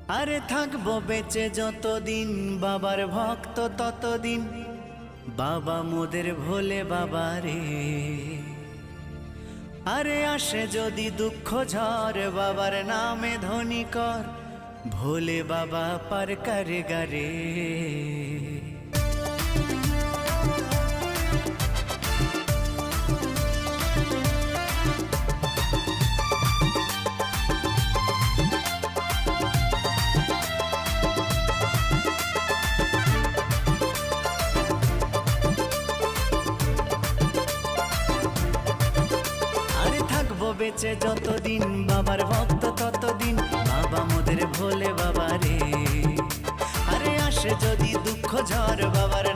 আরে থাকবো বেঁচে যতদিন বাবার ভক্ত ততদিন, বাবা মোদের ভোলে বাবা রে। আরে আসে যদি দুঃখ ঝড় বাবার নামে ধ্বনি কর, ভোলে বাবা পার করে গারে। বেঁচে যতদিন বাবার ভক্ত ততদিন, বাবা মোদের ভোলে বাবা রে। আরে আসে যদি দুঃখ ঝড় বাবার